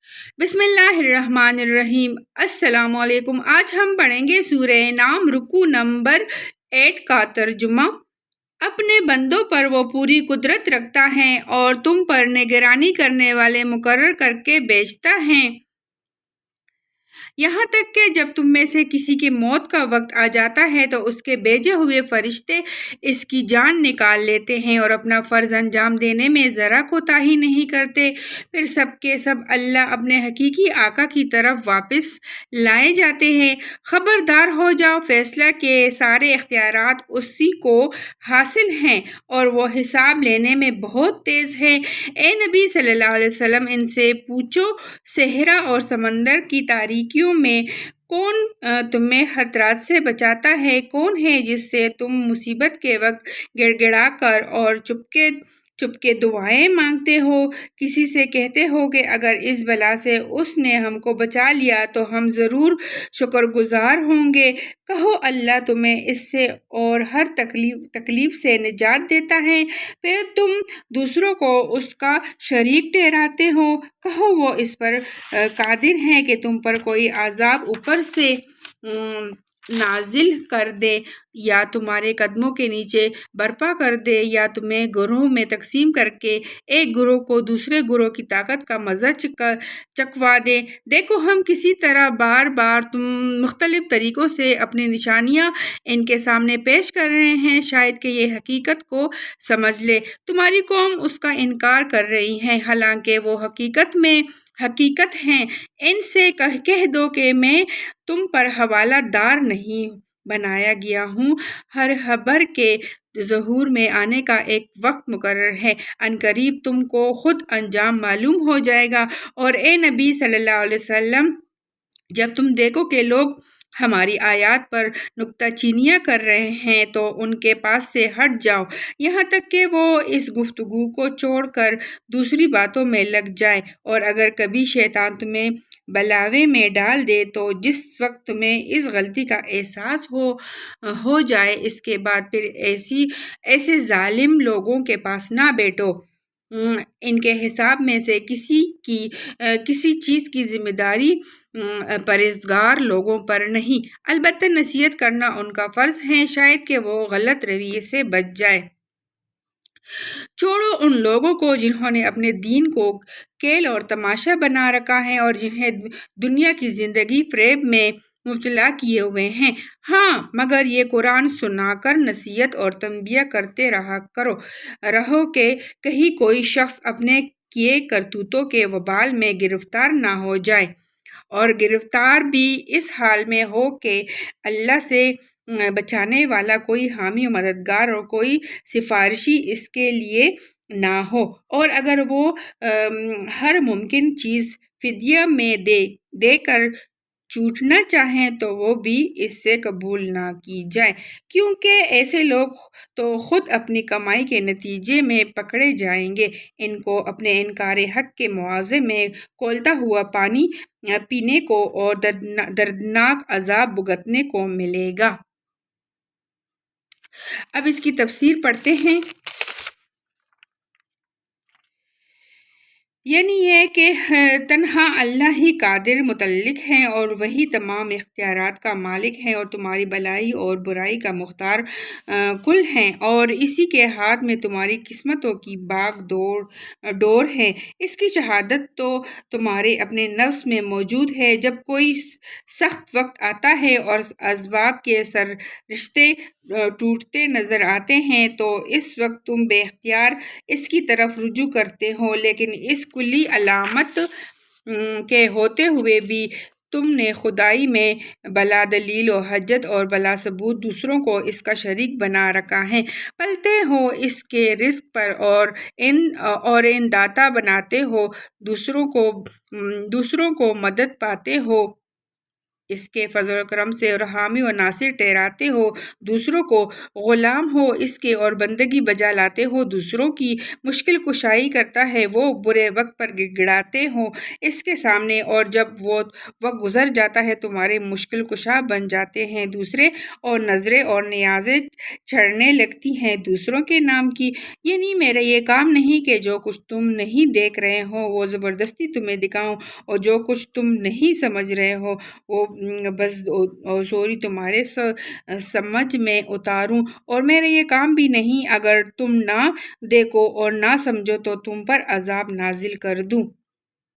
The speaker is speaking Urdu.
بسم اللہ الرحمن الرحیم۔ السلام علیکم۔ آج ہم پڑھیں گے سورہ نام رکوع نمبر 8 کا ترجمہ۔ اپنے بندوں پر وہ پوری قدرت رکھتا ہے اور تم پر نگرانی کرنے والے مقرر کر کے بھیجتا ہے، یہاں تک کہ جب تم میں سے کسی کی موت کا وقت آ جاتا ہے تو اس کے بھیجے ہوئے فرشتے اس کی جان نکال لیتے ہیں اور اپنا فرض انجام دینے میں ذرا کوتاہی نہیں کرتے۔ پھر سب کے سب اللہ اپنے حقیقی آقا کی طرف واپس لائے جاتے ہیں۔ خبردار ہو جاؤ، فیصلہ کے سارے اختیارات اسی کو حاصل ہیں اور وہ حساب لینے میں بہت تیز ہے۔ اے نبی صلی اللہ علیہ وسلم، ان سے پوچھو، صحرا اور سمندر کی تاریکیوں میں کون تمہیں خطرات سے بچاتا ہے؟ کون ہے جس سے تم مصیبت کے وقت گڑ گڑا کر اور چپ کے دعائیں مانگتے ہو؟ کسی سے کہتے ہو کہ اگر اس بلا سے اس نے ہم کو بچا لیا تو ہم ضرور شکر گزار ہوں گے۔ کہو اللہ تمہیں اس سے اور ہر تکلیف سے نجات دیتا ہے، پھر تم دوسروں کو اس کا شریک ٹھہراتے ہو۔ کہو وہ اس پر قادر ہے کہ تم پر کوئی عذاب اوپر سے نازل کر دے یا تمہارے قدموں کے نیچے برپا کر دے یا تمہیں گروہ میں تقسیم کر کے ایک گروہ کو دوسرے گروہ کی طاقت کا مزہ چکھوا دے۔ دیکھو ہم کسی طرح بار بار مختلف طریقوں سے اپنی نشانیاں ان کے سامنے پیش کر رہے ہیں، شاید کہ یہ حقیقت کو سمجھ لے۔ تمہاری قوم اس کا انکار کر رہی ہے، حالانکہ وہ حقیقت ہیں۔ ان سے کہہ دو کہ میں تم پر حوالہ دار نہیں بنایا گیا ہوں، ہر خبر کے ظہور میں آنے کا ایک وقت مقرر ہے، عنقریب تم کو خود انجام معلوم ہو جائے گا۔ اور اے نبی صلی اللہ علیہ وسلم، جب تم دیکھو کہ لوگ ہماری آیات پر نکتہ چینیاں کر رہے ہیں تو ان کے پاس سے ہٹ جاؤ، یہاں تک کہ وہ اس گفتگو کو چھوڑ کر دوسری باتوں میں لگ جائے۔ اور اگر کبھی شیطان تمہیں بلاوے میں ڈال دے تو جس وقت تمہیں اس غلطی کا احساس ہو جائے، اس کے بعد پھر ایسے ظالم لوگوں کے پاس نہ بیٹھو۔ ان کے حساب میں سے کسی چیز کی ذمہ داری پرہیزگار لوگوں پر نہیں، البتہ نصیحت کرنا ان کا فرض ہے، شاید کہ وہ غلط رویے سے بچ جائے۔ چھوڑو ان لوگوں کو جنہوں نے اپنے دین کو کھیل اور تماشا بنا رکھا ہے اور جنہیں دنیا کی زندگی فریب میں مبتلا کیے ہوئے ہیں۔ ہاں، مگر یہ قرآن سنا کر نصیحت اور تنبیہ کرتے رہو کہ کہیں کوئی شخص اپنے کیے کرتوتوں کے وبال میں گرفتار نہ ہو جائے، اور گرفتار بھی اس حال میں ہو کہ اللہ سے بچانے والا کوئی حامی و مددگار اور کوئی سفارشی اس کے لیے نہ ہو، اور اگر وہ ہر ممکن چیز فدیہ میں دے کر چھوٹنا چاہیں تو وہ بھی اس سے قبول نہ کی جائے، کیونکہ ایسے لوگ تو خود اپنی کمائی کے نتیجے میں پکڑے جائیں گے۔ ان کو اپنے انکار حق کے معاوضے میں کھولتا ہوا پانی پینے کو اور دردناک عذاب بھگتنے کو ملے گا۔ اب اس کی تفسیر پڑھتے ہیں۔ یعنی یہ کہ تنہا اللہ ہی قادر مطلق ہے اور وہی تمام اختیارات کا مالک ہے اور تمہاری بھلائی اور برائی کا مختار کل ہے، اور اسی کے ہاتھ میں تمہاری قسمتوں کی باغ ڈور ہے۔ اس کی شہادت تو تمہارے اپنے نفس میں موجود ہے۔ جب کوئی سخت وقت آتا ہے اور اسباب کے رشتے ٹوٹتے نظر آتے ہیں تو اس وقت تم بے اختیار اس کی طرف رجوع کرتے ہو، لیکن اس کلی علامت کے ہوتے ہوئے بھی تم نے خدائی میں بلا دلیل و حجت اور بلا ثبوت دوسروں کو اس کا شریک بنا رکھا ہے، پلتے ہو اس کے رزق پر اور ان داتا بناتے ہو، دوسروں کو مدد پاتے ہو اس کے فضل و کرم سے اور حامی و ناصر ٹھہراتے ہو، دوسروں کو غلام ہو اس کے اور بندگی بجا لاتے ہو، دوسروں کی مشکل کشائی کرتا ہے، وہ برے وقت پر گڑگڑاتے ہو اس کے سامنے، اور جب وہ وقت گزر جاتا ہے تمہارے مشکل کشا بن جاتے ہیں دوسرے، اور نظریں اور نیازیں چڑھنے لگتی ہیں دوسروں کے نام کی۔ یعنی میرا یہ کام نہیں کہ جو کچھ تم نہیں دیکھ رہے ہو وہ زبردستی تمہیں دکھاؤں، اور جو کچھ تم نہیں سمجھ رہے ہو وہ بس سوری تمہارے سمجھ میں اتاروں، اور میرا یہ کام بھی نہیں اگر تم نہ دیکھو اور نہ سمجھو تو تم پر عذاب نازل کر دوں۔